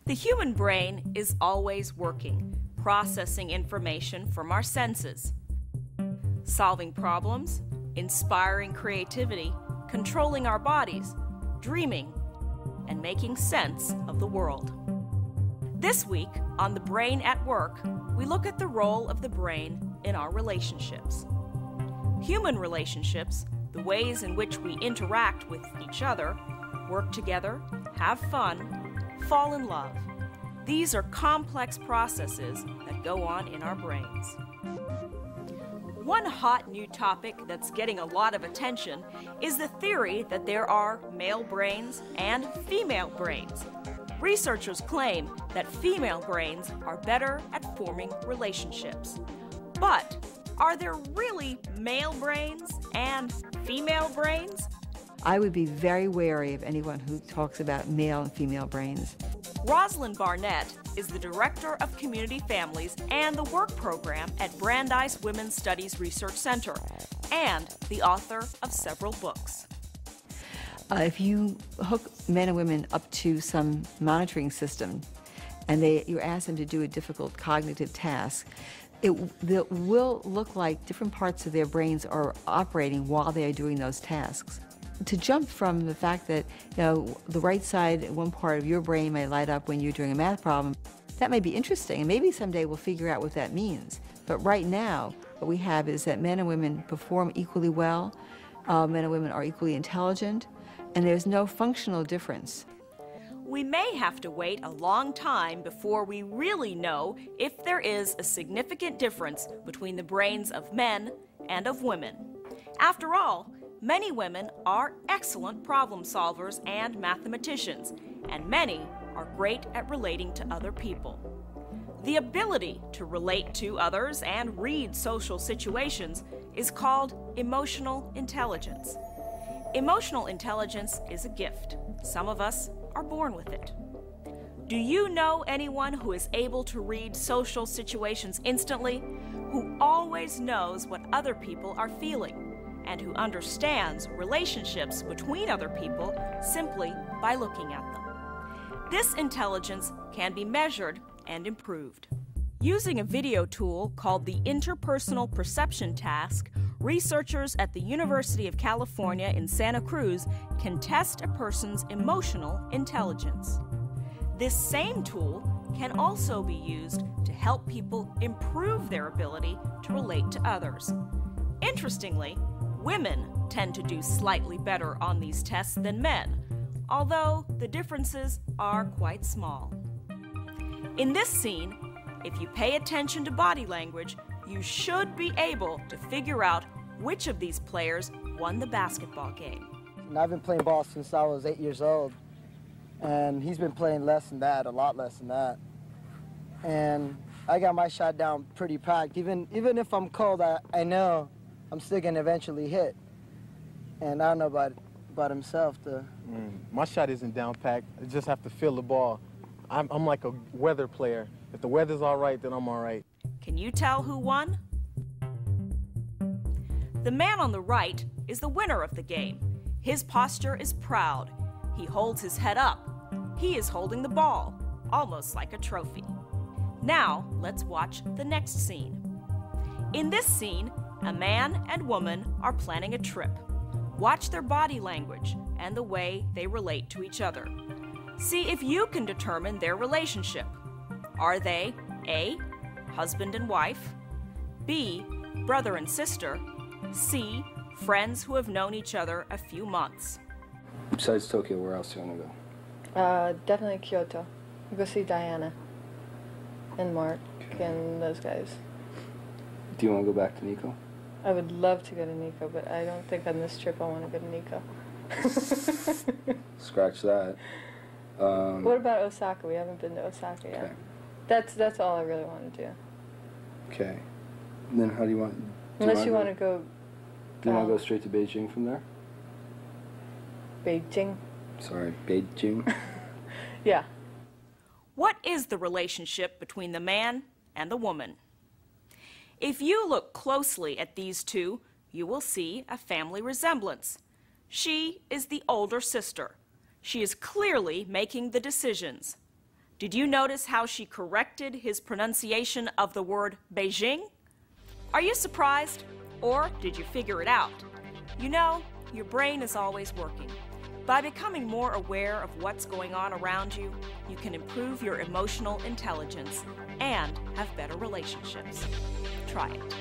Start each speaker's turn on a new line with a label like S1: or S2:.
S1: The human brain is always working, processing information from our senses, solving problems, inspiring creativity, controlling our bodies, dreaming, and making sense of the world. This week on The Brain at Work, we look at the role of the brain in our relationships. Human relationships, the ways in which we interact with each other, work together, have fun, fall in love. These are complex processes that go on in our brains. One hot new topic that's getting a lot of attention is the theory that there are male brains and female brains. Researchers claim that female brains are better at forming relationships. But are there really male brains and female brains?
S2: I would be very wary of anyone who talks about male and female brains.
S1: Rosalind Barnett is the Director of Community Families and the Work Program at Brandeis Women's Studies Research Center and the author of several books.
S2: If you hook men and women up to some monitoring system and you ask them to do a difficult cognitive task, it will look like different parts of their brains are operating while they are doing those tasks. To jump from the fact that the right side, one part of your brain may light up when you're doing a math problem, that may be interesting, and maybe someday we'll figure out what that means. But right now, what we have is that men and women perform equally well, men and women are equally intelligent, and there's no functional difference.
S1: We may have to wait a long time before we really know if there is a significant difference between the brains of men and of women. After all, many women are excellent problem solvers and mathematicians, and many are great at relating to other people. The ability to relate to others and read social situations is called emotional intelligence. Emotional intelligence is a gift. Some of us are born with it. Do you know anyone who is able to read social situations instantly, who always knows what other people are feeling, and who understands relationships between other people simply by looking at them? This intelligence can be measured and improved. Using a video tool called the Interpersonal Perception Task, researchers at the University of California in Santa Cruz can test a person's emotional intelligence. This same tool can also be used to help people improve their ability to relate to others. Interestingly, women tend to do slightly better on these tests than men, although the differences are quite small. In this scene, if you pay attention to body language, you should be able to figure out which of these players won the basketball game.
S3: And I've been playing ball since I was 8 years old, and he's been playing less than that, a lot less than that. And I got my shot down pretty packed. Even if I'm cold, I know I'm still gonna eventually hit. And I don't know about himself.
S4: My shot isn't down packed. I just have to feel the ball. I'm like a weather player. If the weather's all right, then I'm all right.
S1: Can you tell who won? The man on the right is the winner of the game. His posture is proud. He holds his head up. He is holding the ball, almost like a trophy. Now, let's watch the next scene. In this scene, a man and woman are planning a trip. Watch their body language and the way they relate to each other. See if you can determine their relationship. Are they A, husband and wife, B, brother and sister, C, friends who have known each other a few months?
S5: Besides Tokyo, where else do you want to go?
S6: Definitely Kyoto. Go see Diana and Mark and those guys.
S5: Do you want to go back to Nico?
S6: I would love to go to Nico, but I don't think on this trip I want to go to Nico.
S5: Scratch that.
S6: What about Osaka? We haven't been to Osaka yet.
S5: Okay.
S6: That's all I really want to do.
S5: Okay. And then how do you want...
S6: Unless you want to go...
S5: Do you want to go straight to Beijing from there?
S6: Beijing?
S5: Sorry, Beijing?
S6: Yeah.
S1: What is the relationship between the man and the woman? If you look closely at these two, you will see a family resemblance. She is the older sister. She is clearly making the decisions. Did you notice how she corrected his pronunciation of the word Beijing? Are you surprised? Or did you figure it out? You know, your brain is always working. By becoming more aware of what's going on around you, you can improve your emotional intelligence and have better relationships. Try it.